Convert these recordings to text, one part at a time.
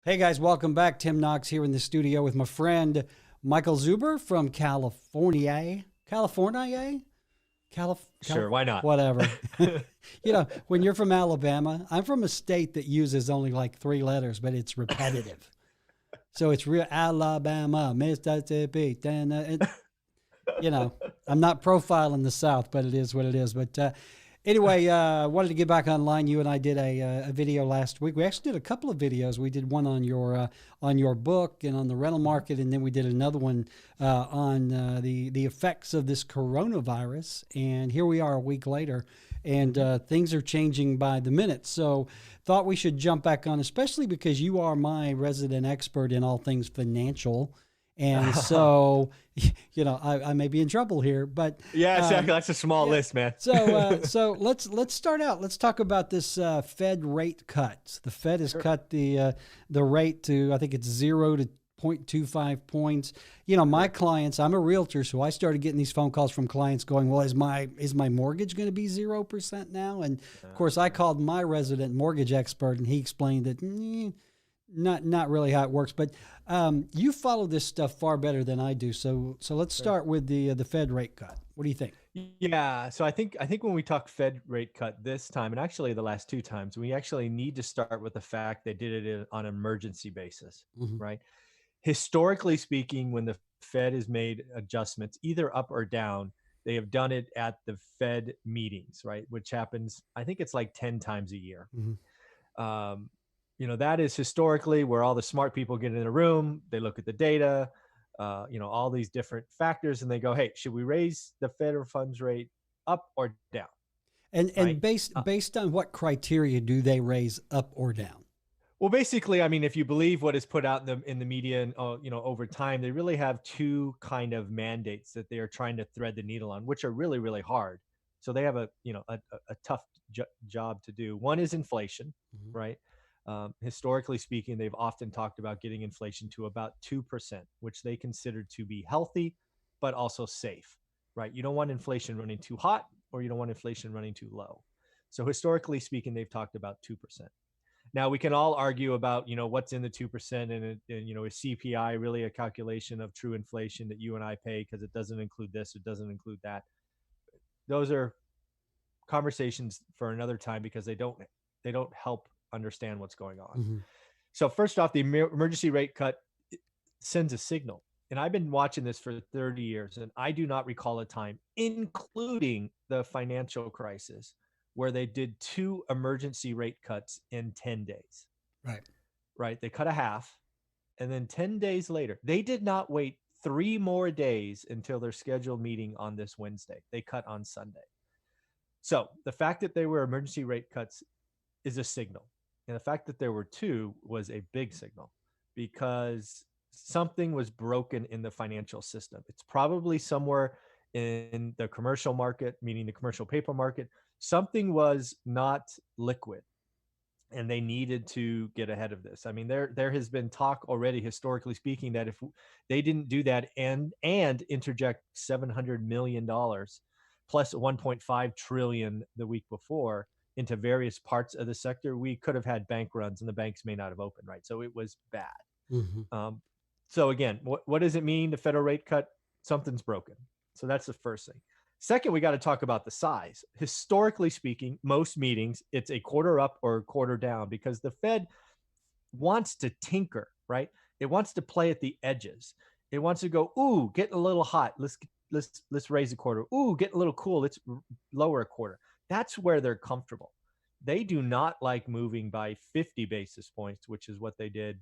Hey guys, welcome back. Tim Knox here in the studio with my friend Michael Zuber from California. California? Sure, why not? Whatever. When you're from Alabama, I'm from a state that uses only like three letters, but it's repetitive. So it's real Alabama, Mississippi. You know, I'm not profiling the South, but it is what it is. But anyway, wanted to get back online. You and I did a video last week. We actually did a couple of videos. We did one on your book and on the rental market, and then we did another one on the effects of this coronavirus. And here we are a week later, and things are changing by the minute. So thought we should jump back on, especially because you are my resident expert in all things financial. And so, I may be in trouble here, but Yeah, exactly. That's a small yeah. list, man. So let's start out. Let's talk about this Fed rate cut. The Fed has Sure. cut the rate to, I think it's 0 to 0.25 points. My clients, I'm a realtor, so I started getting these phone calls from clients going, well, is my mortgage going to be 0% now? And of course, I called my resident mortgage expert, and he explained that not really how it works. But you follow this stuff far better than I do. So let's Sure. start with the Fed rate cut. What do you think? Yeah, so I think when we talk Fed rate cut this time, and actually the last two times, we actually need to start with the fact they did it on an emergency basis, Hmm. right? Historically speaking, when the Fed has made adjustments, either up or down, they have done it at the Fed meetings, right? Which happens, I think it's like 10 times a year. Hmm. Um, that is historically where all the smart people get in a room, they look at the data, all these different factors, and they go, hey, should we raise the federal funds rate up or down, And right? based on what criteria do they raise up or down? Well, basically, I mean, if you believe what is put out in the media, and over time, they really have two kind of mandates that they are trying to thread the needle on, which are really, really hard. So they have a tough job to do. One is inflation, Hmm. right? Historically speaking, they've often talked about getting inflation to about 2%, which they consider to be healthy, but also safe, right? You don't want inflation running too hot, or you don't want inflation running too low. So historically speaking, they've talked about 2%. Now we can all argue about what's in the 2%, and is CPI really a calculation of true inflation that you and I pay because it doesn't include this, it doesn't include that. Those are conversations for another time because they don't help understand what's going on. Hmm. So first off, the emergency rate cut sends a signal. And I've been watching this for 30 years, and I do not recall a time, including the financial crisis, where they did two emergency rate cuts in 10 days, Right. right? They cut a half, and then 10 days later, they did not wait 3 more days until their scheduled meeting on this Wednesday. They cut on Sunday. So the fact that they were emergency rate cuts is a signal. And the fact that there were two was a big signal because something was broken in the financial system. It's probably somewhere in the commercial market, meaning the commercial paper market. Something was not liquid, and they needed to get ahead of this. I mean, there has been talk already, historically speaking, that if they didn't do that and interject $700 million plus 1.5 trillion the week before into various parts of the sector, we could have had bank runs, and the banks may not have opened, right? So it was bad. Hmm. Um, so again, what does it mean? The federal rate cut, something's broken. So that's the first thing. Second, we got to talk about the size. Historically speaking, most meetings, it's a quarter up or a quarter down because the Fed wants to tinker, right? It wants to play at the edges. It wants to go, ooh, get a little hot. Let's raise a quarter. Ooh, get a little cool. Let's lower a quarter. That's where they're comfortable. They do not like moving by 50 basis points, which is what they did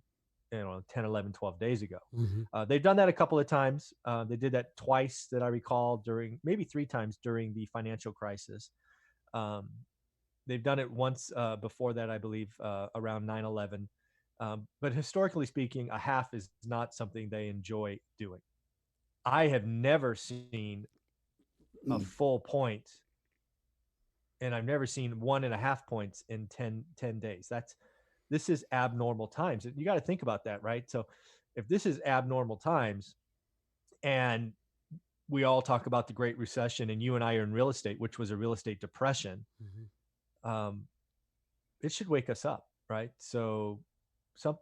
10, 11, 12 days ago. Hmm. They've done that a couple of times. They did that twice that I recall, during maybe three times during the financial crisis. Um, they've done it once before that, I believe, around 9/11. But historically speaking, a half is not something they enjoy doing. I have never seen a full point, and I've never seen 1.5 points in 10 days. This is abnormal times. You got to think about that, right? So if this is abnormal times, and we all talk about the Great Recession, and you and I are in real estate, which was a real estate depression, Hmm. um, it should wake us up, right? So, some,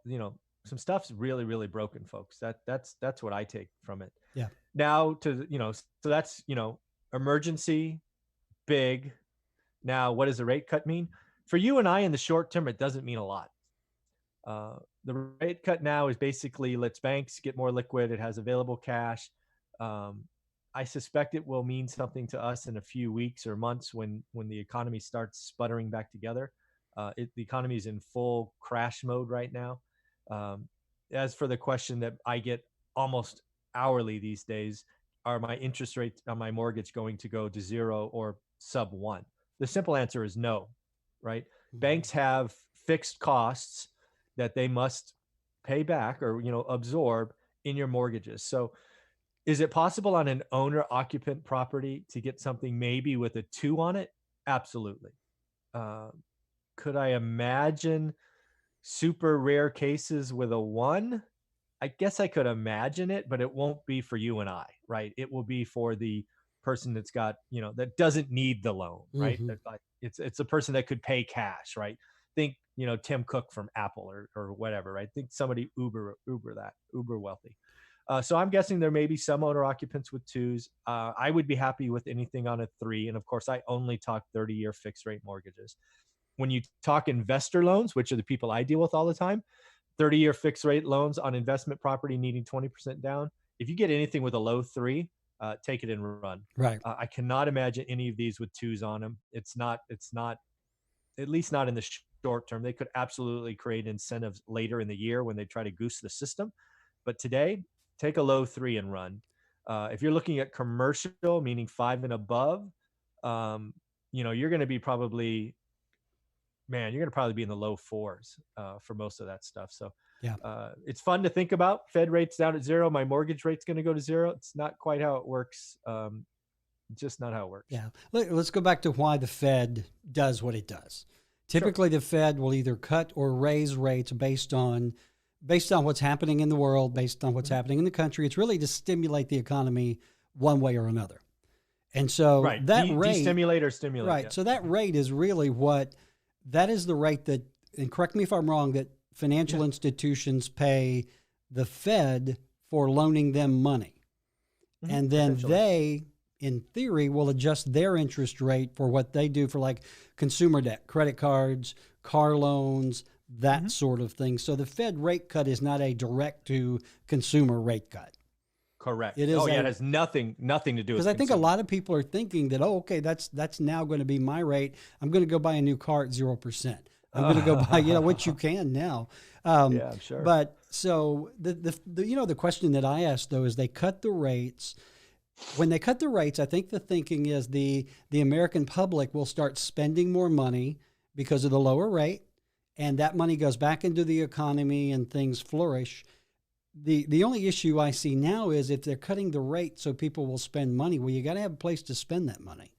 some stuff's really, really broken, folks. That's what I take from it. Yeah. Now to, so that's, emergency, big. Now, what does the rate cut mean? For you and I in the short term, it doesn't mean a lot. The rate cut now is basically lets banks get more liquid. It has available cash. Um, I suspect it will mean something to us in a few weeks or months when the economy starts sputtering back together. The economy is in full crash mode right now. Um, as for the question that I get almost hourly these days, are my interest rates on my mortgage going to go to zero or sub one? The simple answer is no, right? Mhm. Banks have fixed costs that they must pay back or absorb in your mortgages. So is it possible on an owner occupant property to get something maybe with a 2 on it? Absolutely. Uh, could I imagine super rare cases with a 1? I guess I could imagine it, but it won't be for you and I, right? It will be for the person that's got, that doesn't need the loan, right? Mhm. That like it's a person that could pay cash, right? Think, Tim Cook from Apple or whatever, right? Think somebody uber wealthy. So I'm guessing there may be some owner occupants with 2s. I would be happy with anything on a 3, and of course, I only talk 30-year fixed rate mortgages. When you talk investor loans, which are the people I deal with all the time, 30-year fixed rate loans on investment property needing 20% down. If you get anything with a low 3, take it and run. Right. I cannot imagine any of these with 2s on them. It's not, at least not in the short term. They could absolutely create incentives later in the year when they try to goose the system. But today, take a low 3 and run. If you're looking at commercial, meaning 5 and above, um, you're going to be probably, man, you're going to probably be in the low 4s for most of that stuff. So Yeah. it's fun to think about. Fed rate's down at 0. My mortgage rate's going to go to 0. It's not quite how it works. Just not how it works. Yeah. Let's go back to why the Fed does what it does. Sure. Typically, the Fed will either cut or raise rates based on what's happening in the world, based on what's happening in the country. It's really to stimulate the economy one way or another. And so Right. that rate, Destimulate or stimulate. right. Yeah. So that rate is really that is the rate that, and correct me if I'm wrong, that financial institutions pay the Fed for loaning them money. And then they, in theory, will adjust their interest rate for what they do for like consumer debt, credit cards, car loans, that sort of thing. So the Fed rate cut is not a direct to consumer rate cut. Correct. It is it has nothing to do with. Because I think a lot of people are thinking that, oh, okay, that's now going to be my rate. I'm going to go buy a new car at 0%. I'm going to go buy, which you can now. Yeah, I'm sure. But so the question that I asked though is they cut the rates. When they cut the rates, I think the thinking is the American public will start spending more money because of the lower rate, and that money goes back into the economy and things flourish. The only issue I see now is if they're cutting the rate so people will spend money, well, you got to have a place to spend that money.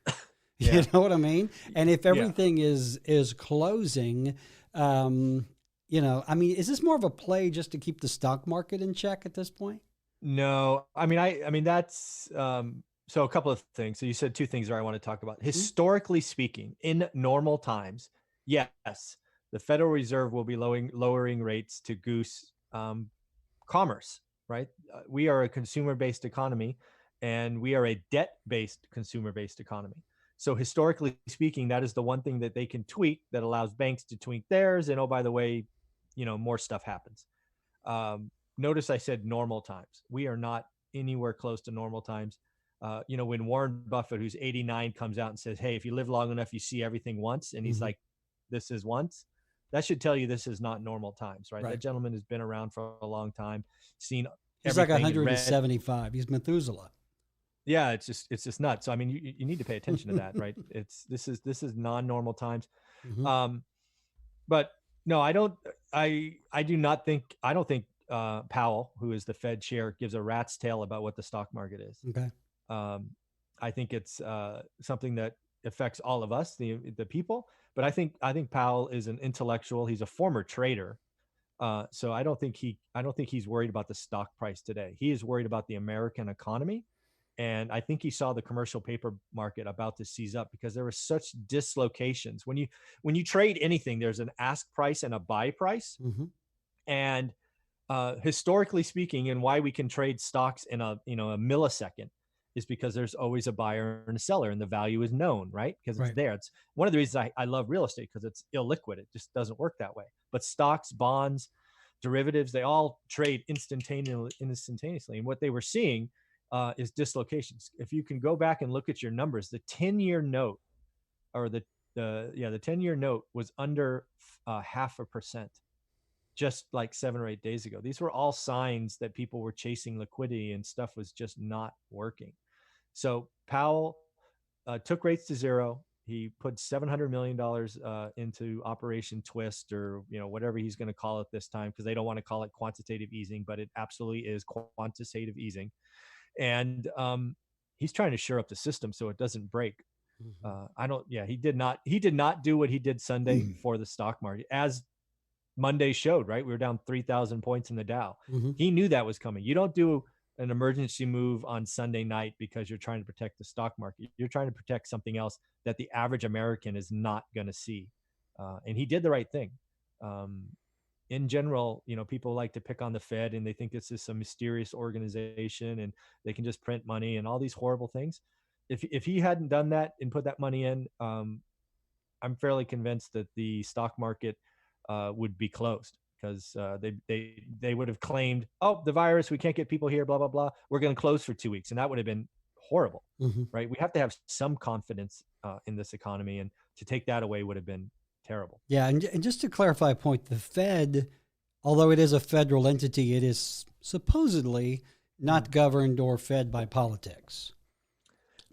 You know what I mean? And if everything is closing, I mean, is this more of a play just to keep the stock market in check at this point? No, I mean that's so a couple of things. So you said 2 things there I want to talk about. Historically speaking, in normal times, yes, the Federal Reserve will be lowering rates to goose commerce, right? We are a consumer-based economy, and we are a debt-based consumer-based economy. So historically speaking, that is the one thing that they can tweak that allows banks to tweak theirs. And oh, by the way, more stuff happens. Notice I said normal times. We are not anywhere close to normal times. When Warren Buffett, who's 89, comes out and says, "Hey, if you live long enough, you see everything once," and he's like, "This is once." That should tell you this is not normal times, right? That gentleman has been around for a long time, seen He's like 175. He's Methuselah. Yeah, it's just nuts. So I mean, you need to pay attention to that, right? This is non-normal times. But no, I don't think Powell, who is the Fed chair, gives a rat's tail about what the stock market is. Okay. I think it's something that affects all of us, the people. But I think Powell is an intellectual. He's a former trader, so I don't think he's worried about the stock price today. He is worried about the American economy, and I think he saw the commercial paper market about to seize up because there were such dislocations. When you trade anything, there's an ask price and a buy price, and Historically speaking, and why we can trade stocks in a millisecond is because there's always a buyer and a seller, and the value is known, right? Because it's Right. there. It's one of the reasons I love real estate, because it's illiquid. It just doesn't work that way. But stocks, bonds, derivatives, they all trade instantaneously. And what they were seeing is dislocations. If you can go back and look at your numbers, the 10-year note, or the 10-year note was under 0.5%, just like 7 or 8 days ago. These were all signs that people were chasing liquidity and stuff was just not working. So Powell took rates to zero. He put $700 million into Operation Twist, or whatever he's going to call it this time, because they don't want to call it quantitative easing, but it absolutely is quantitative easing. And he's trying to shore up the system so it doesn't break. Mhm. I don't. Yeah, he did not. He did not do what he did Sunday for the stock market, as Monday showed. Right, we were down 3,000 points in the Dow. Mhm. He knew that was coming. You don't do an emergency move on Sunday night because you're trying to protect the stock market. You're trying to protect something else that the average American is not going to see. And he did the right thing. Um, in general, people like to pick on the Fed, and they think this is some mysterious organization and they can just print money and all these horrible things. If he hadn't done that and put that money in, I'm fairly convinced that the stock market would be closed, because they would have claimed, oh, the virus, we can't get people here, blah blah blah. We're going to close for 2 weeks, and that would have been horrible, Mhm. right? We have to have some confidence in this economy, and to take that away would have been terrible. Yeah, and just to clarify a point, the Fed, although it is a federal entity, it is supposedly Mm. not governed or fed by politics.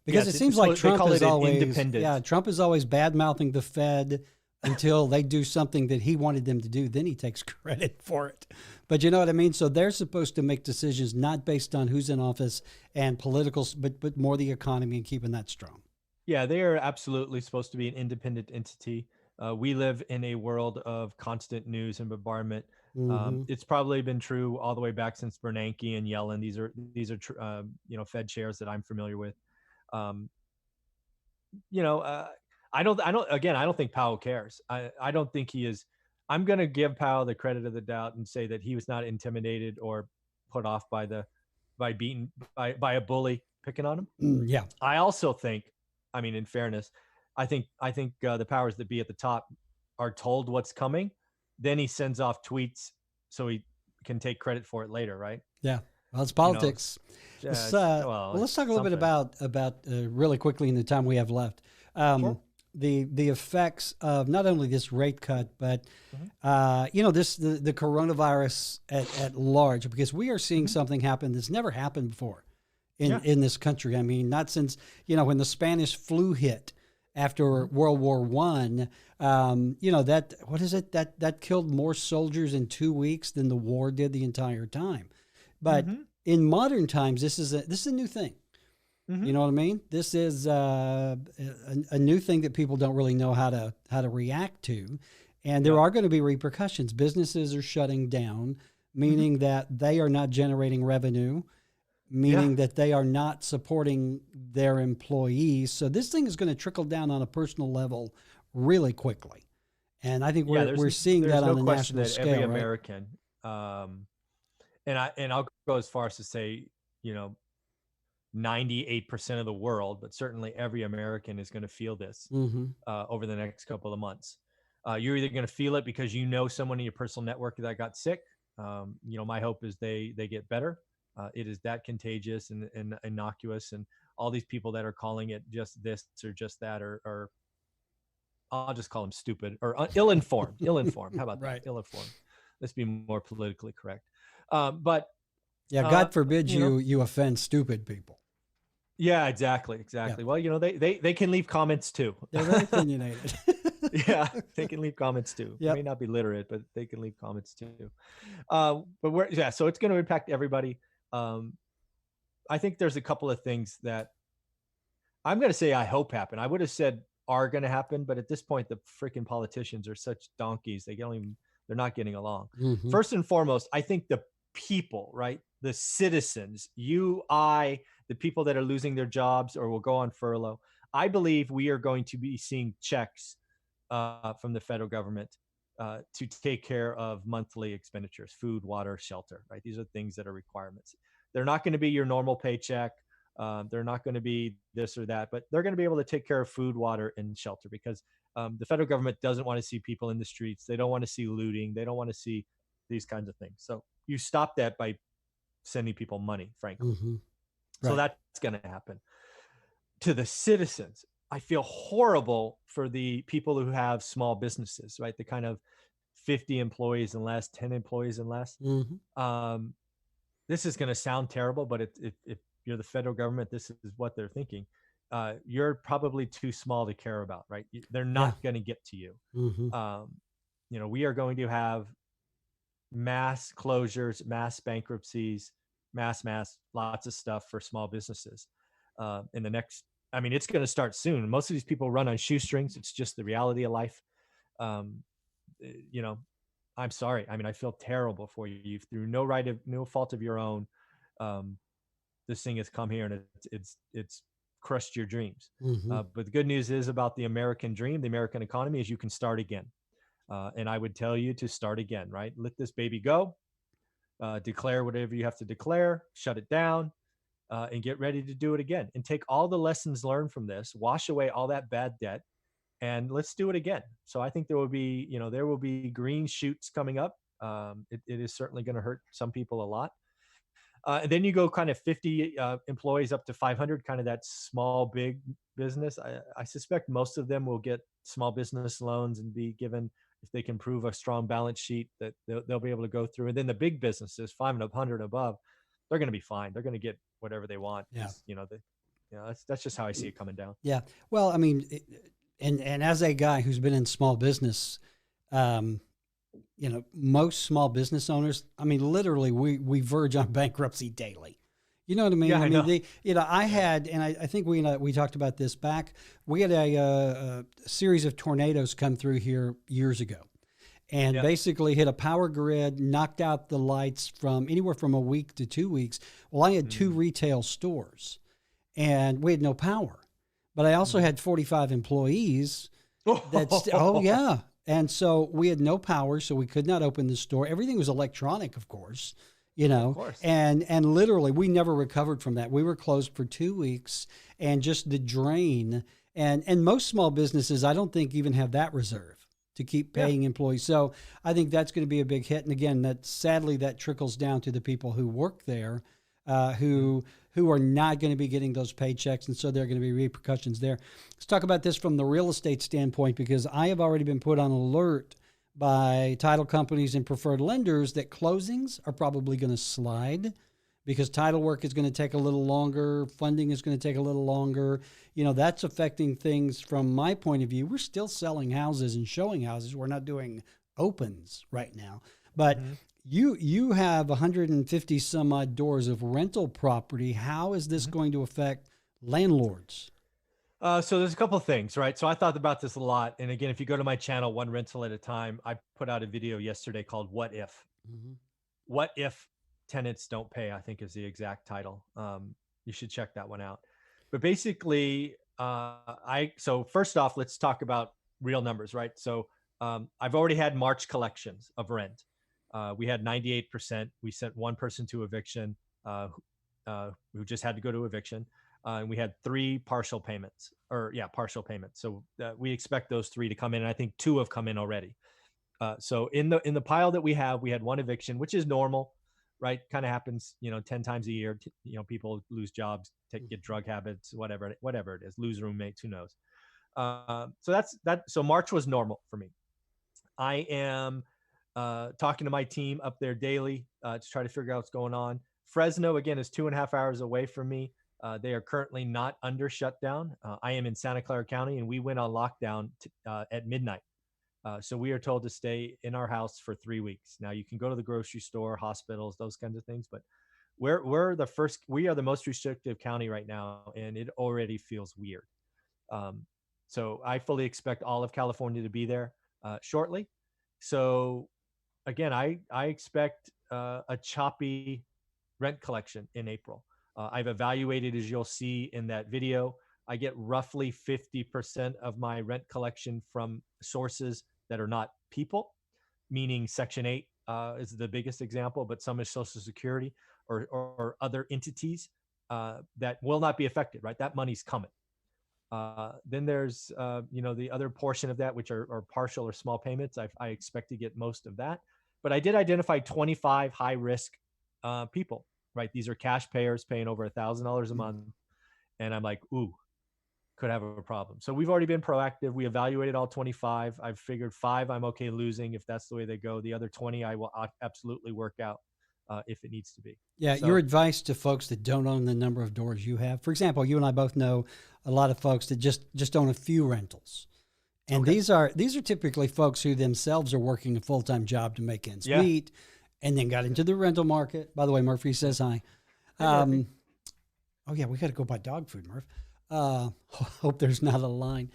Because it Yes, seems like so they Trump call is it an always, yeah, independent. Trump is always bad mouthing the Fed until they do something that he wanted them to do. Then he takes credit for it. But you know what I mean? So they're supposed to make decisions not based on who's in office and political, but more the economy and keeping that strong. Yeah, they are absolutely supposed to be an independent entity. We live in a world of constant news and bombardment. Mm-hmm. It's probably been true all the way back since Bernanke and Yellen. These are Fed chairs that I'm familiar with. Um, you know, uh, I don't think Powell cares. I don't think he is. I'm going to give Powell the credit of the doubt and say that he was not intimidated or put off by beaten by a bully picking on him. Yeah. I also think, I mean, in fairness, I think the powers that be at the top are told what's coming. Then he sends off tweets so he can take credit for it later, right? Yeah. Well, it's You know, politics. Let's well, well, let's it's talk a little bit something. about really quickly in the time we have left. Sure. Um, the effects of not only this rate cut, but Hmm. this the coronavirus at large, because we are seeing Hmm. something happen that's never happened before Yeah. in this country. I mean, not since when the Spanish flu hit after Hmm. World War One. That what is it that killed more soldiers in 2 weeks than the war did the entire time. But Hmm. in modern times, this is a new thing. Hmm. You know what I mean? This is a new thing that people don't really know how to react to, and there Yeah. are going to be repercussions. Businesses are shutting down, Hmm. meaning that they are not generating revenue, Yeah. meaning that they are not supporting their employees. So this thing is going to trickle down on a personal level really quickly, and I think Yeah. we're seeing There's that on no a question national that every scale, right? American, um, and I'll go as far as to say, you know, 98% of the world, but certainly every American is going to feel this Mm-hmm. over the next couple of months. You're either going to feel it because you know someone in your personal network that got sick. My hope is they get better. It is that contagious and innocuous, and all these people that are calling it just this or just that, or I'll just call them stupid or ill-informed. Ill-informed. How about that? Right. Ill-informed. Let's be more politically correct. But Yeah. uh, God forbid you know, you offend stupid people. yeah, exactly, Yeah. exactly. Well, they can leave comments too. They're very opinionated. Yeah, they can leave comments too. May Yep. not be literate, but they can leave comments too. But so it's going to impact everybody. Um, I think there's a couple of things that I'm going to say I hope happen. I would have said are going to happen, but at this point, the freaking politicians are such donkeys. They're not getting along. Hmm. First and foremost, I think the people, right? The citizens, the people that are losing their jobs or will go on furlough. I believe we are going to be seeing checks from the federal government to take care of monthly expenditures, food, water, shelter, right? These are things that are requirements. They're not going to be your normal paycheck. They're not going to be this or that, but they're going to be able to take care of food, water, and shelter because the federal government doesn't want to see people in the streets. They don't want to see looting. They don't want to see these kinds of things. So you stop that by sending people money, frankly. Mm-hmm. So Right. that's going to happen. To the citizens, I feel horrible for the people who have small businesses, right? The kind of 50 employees and less, 10 employees and less. Mm-hmm. Um, this is going to sound terrible, but if you're the federal government, this is what they're thinking. You're probably too small to care about, right? They're Yeah. not going to get to you. Mm-hmm. Um, we are going to have mass closures, mass bankruptcies, lots of stuff for small businesses in the next. I mean, it's going to start soon. Most of these people run on shoestrings. It's just the reality of life. Um, you know, I'm sorry. I mean, I feel terrible for you. Through no fault of your own, um, this thing has come here and it's crushed your dreams. Mm-hmm. But the good news is about the American dream, the American economy, is you can start again. And I would tell you to start again, right? Let this baby go, declare whatever you have to declare, shut it down, and get ready to do it again. And take all the lessons learned from this, wash away all that bad debt, and let's do it again. So I think there will be green shoots coming up. It is certainly going to hurt some people a lot. And then you go kind of 50 employees up to 500, kind of that small, big business. I suspect most of them will get small business loans and be given, if they can prove a strong balance sheet, that they'll be able to go through. And then the big businesses, 500 and above, they're going to be fine. They're going to get whatever they want Yeah. because, that's just how I see it coming down. Yeah. Well, I mean, and as a guy who's been in small business, um, most small business owners, I mean, literally, we verge on bankruptcy daily. You know what I mean? Yeah, I I mean, know. I had, and I think we talked about this back. We had a series of tornadoes come through here years ago, and Yeah. basically hit a power grid, knocked out the lights from anywhere from a week to 2 weeks. Well, I had two Mm. retail stores, and we had no power, but I also Mm. had 45 employees. Oh yeah. And so we had no power, so we could not open the store. Everything was electronic, of course, Of course. and literally we never recovered from that. We were closed for 2 weeks, and just the drain. And most small businesses, I don't think, even have that reserve to keep Yeah. paying employees. So I think that's going to be a big hit. And again, that sadly that trickles down to the people who work there, uh, Mm. who who are not going to be getting those paychecks, and so there are going to be repercussions there. Let's talk about this from the real estate standpoint, because I have already been put on alert by title companies and preferred lenders that closings are probably going to slide because title work is going to take a little longer, funding is going to take a little longer. That's affecting things from my point of view. We're still selling houses and showing houses. We're not doing opens right now. But Mhm. you have 150 some odd doors of rental property. How is this Mhm. going to affect landlords? So there's a couple of things, right? So I thought about this a lot. And again, if you go to my channel, One Rental at a Time, I put out a video yesterday called "What If." Mm-hmm. What if tenants don't pay? I think is the exact title. You should check that one out. But basically, so first off, let's talk about real numbers, right? So I've already had March collections of rent. We had 98%. We sent one person to eviction, who just had to go to eviction. And we had three partial payments, partial payments. So we expect those three to come in. And I think two have come in already. So in the pile that we have, we had one eviction, which is normal, right? Kind of happens, 10 times a year. People lose jobs, get drug habits, whatever it is, lose roommates, who knows? So that's that. So March was normal for me. I am talking to my team up there daily to try to figure out what's going on. Fresno, again, is 2.5 hours away from me. They are currently not under shutdown. I am in Santa Clara County, and we went on lockdown at midnight. So we are told to stay in our house for 3 weeks. Now you can go to the grocery store, hospitals, those kinds of things, but we are the most restrictive county right now, and it already feels weird. Um, so I fully expect all of California to be there shortly. So again, I expect a choppy rent collection in April. I've evaluated, as you'll see in that video, I get roughly 50% of my rent collection from sources that are not people. meaning Section 8 is the biggest example, but some is Social Security or other entities that will not be affected, right? That money's coming. Then there's, the other portion of that, which are partial or small payments. I expect to get most of that. But I did identify 25 high risk people, right? These are cash payers paying over $1,000 a month. And I'm like, ooh, could have a problem. So we've already been proactive. We evaluated all 25. I've figured 5 I'm okay losing if that's the way they go. The other 20 I will absolutely work out if it needs to be. Yeah, So, your advice to folks that don't own the number of doors you have. For example, you and I both know a lot of folks that just own a few rentals. And okay. these are typically folks who themselves are working a full-time job to make ends Yeah. meet and then got into the rental market. By the way, Murphy says hi. Hi, Murphy. Oh yeah, we got to go buy dog food, Murph. Hope there's not a line.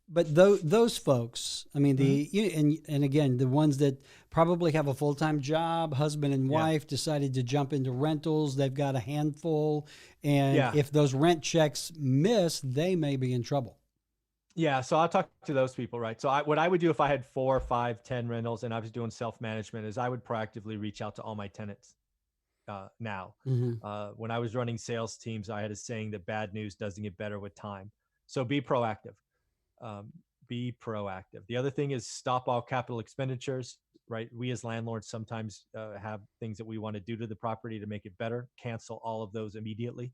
But those folks, I mean, and again, the ones that probably have a full-time job, husband and wife decided to jump into rentals. They've got a handful. And if those rent checks miss, they may be in trouble. Yeah. So I'll talk to those people, right? So what I would do if I had 4, 5, 10 rentals and I was doing self-management is I would proactively reach out to all my tenants now. When I was running sales teams, I had a saying that bad news doesn't get better with time. So be proactive. Be proactive. The other thing is stop all capital expenditures, right? We as landlords sometimes have things that we want to do to the property to make it better. Cancel all of those immediately.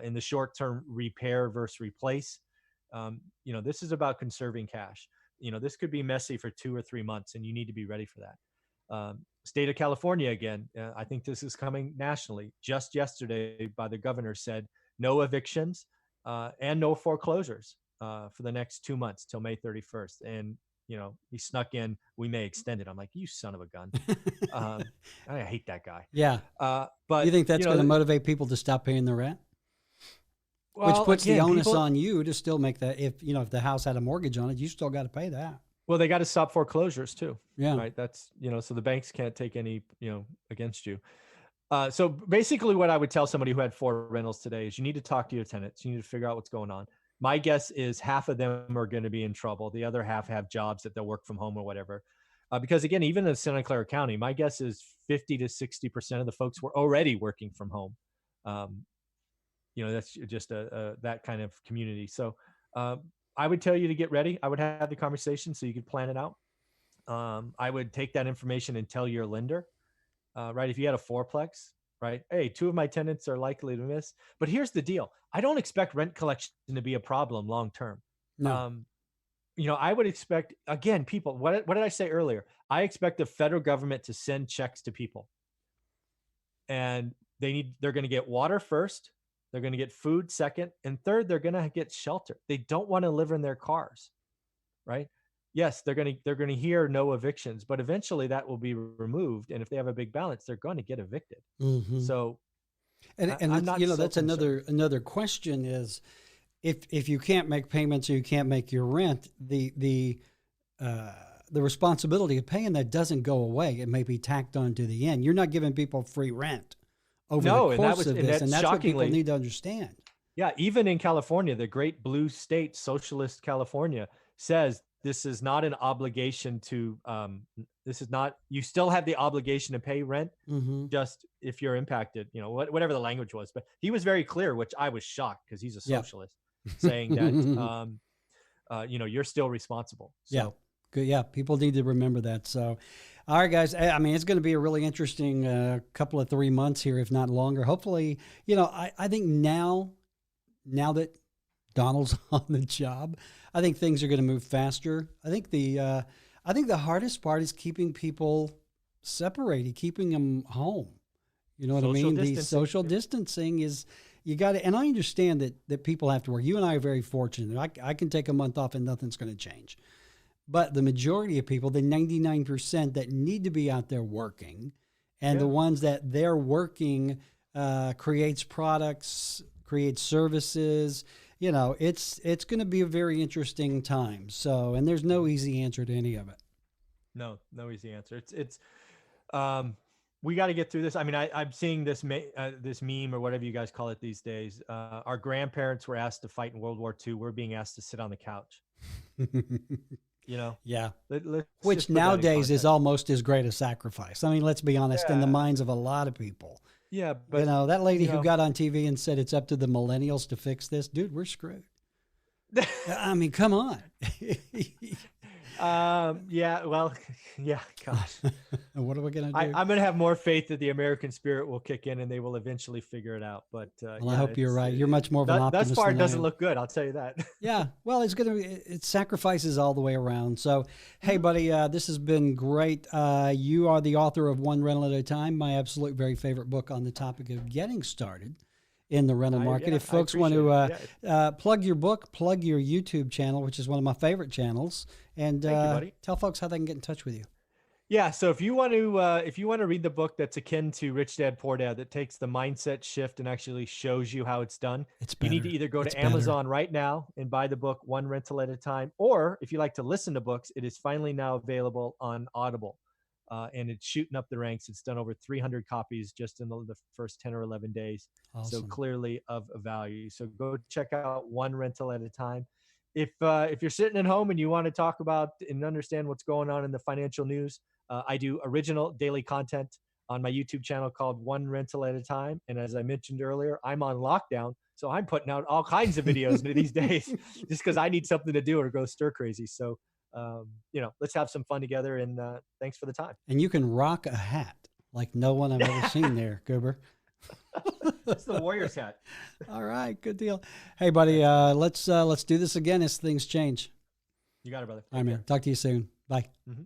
In the short term, repair versus replace. This is about conserving cash. This could be messy for 2 or 3 months, and you need to be ready for that. State of California, again, I think this is coming nationally. Just yesterday, by the governor, said no evictions and no foreclosures for the next 2 months till May 31st. And, he snuck in, we may extend it. I'm like, you son of a gun. I hate that guy. Yeah. But you think that's going to motivate people to stop paying the rent? Well, which puts again, the onus on you to still make that. If the house had a mortgage on it, you still got to pay that. Well, they got to stop foreclosures too. Yeah. Right. That's, so the banks can't take any, against you. So basically what I would tell somebody who had 4 rentals today is you need to talk to your tenants. You need to figure out what's going on. My guess is half of them are going to be in trouble. The other half have jobs that they'll work from home or whatever. Because again, even in Santa Clara County, my guess is 50 to 60% of the folks were already working from home. That's just that kind of community. So I would tell you to get ready. I would have the conversation so you could plan it out. I would take that information and tell your lender, right? If you had a 4-plex, right? Hey, 2 of my tenants are likely to miss. But here's the deal. I don't expect rent collection to be a problem long term. No. I would expect, again, people, what did I say earlier? I expect the federal government to send checks to people. And they're going to get water first. They're going to get food second. And third, they're going to get shelter. They don't want to live in their cars, right? Yes, they're going to hear no evictions, but eventually that will be removed. And if they have a big balance, they're going to get evicted. So, and that's another question is if you can't make payments or you can't make your rent, the responsibility of paying that doesn't go away. It may be tacked on to the end. You're not giving people free rent over the course of this, and that's what people need to understand. Yeah, even in California, the great blue state, socialist California, says this is not an obligation to, you still have the obligation to pay rent, just if you're impacted, whatever the language was. But he was very clear, which I was shocked because he's a socialist, saying that, you're still responsible. So. Yeah. Good. Yeah. People need to remember that. So, all right, guys. I mean, it's going to be a really interesting couple of 3 months here, if not longer. Hopefully, I think now that Donald's on the job, I think things are going to move faster. I think the hardest part is keeping people separated, keeping them home. You know what I mean? The social distancing is, you got to, and I understand that people have to work. You and I are very fortunate. I can take a month off and nothing's going to change. But the majority of people, the 99% that need to be out there working, and the ones that they're working creates products, creates services. It's going to be a very interesting time. So, and there's no easy answer to any of it. No easy answer. It's we got to get through this. I mean, I'm seeing this meme or whatever you guys call it these days. Our grandparents were asked to fight in World War II. We're being asked to sit on the couch. Yeah. Let's Which just put that in nowadays is context. almost as great a sacrifice. I mean, let's be honest, in the Yeah. minds of a lot of people. Yeah, but That lady you who know, got on TV and said it's up to the millennials to fix this, dude, we're screwed. I mean, come on. yeah, well, yeah, gosh. What are we going to do? I'm going to have more faith that the American spirit will kick in and they will eventually figure it out. But Well, I hope you're right. You're much more of an optimist thus far, than it I doesn't am. look good. I'll tell you that. Yeah, well, it's sacrifices all the way around. So, hey, buddy, this has been great. You are the author of One Rental at a Time, my absolute very favorite book on the topic of getting started in the rental market. Yeah, If folks want to Yeah. plug your book, plug your YouTube channel, which is one of my favorite channels, and Thank you, buddy. tell folks how they can get in touch with you. Yeah, so if you want to read the book that's akin to Rich Dad Poor Dad, that takes the mindset shift and actually shows you how it's done, you need to either go to Amazon right now and buy the book One Rental at a Time, or if you like to listen to books, it is finally now available on Audible, and it's shooting up the ranks. It's done over 300 copies just in the first 10 or 11 days. Awesome. So clearly of value. So go check out One Rental at a Time. If you're sitting at home and you want to talk about and understand what's going on in the financial news, I do original daily content on my YouTube channel called One Rental at a Time. And as I mentioned earlier, I'm on lockdown. So I'm putting out all kinds of videos these days just because I need something to do or go stir crazy. So, let's have some fun together. And thanks for the time. And you can rock a hat like no one I've ever seen there, Goober. It's the Warriors hat. All right, good deal. Hey, buddy, let's do this again as things change. You got it, brother. All right, man. Talk to you soon. Bye. Mm-hmm.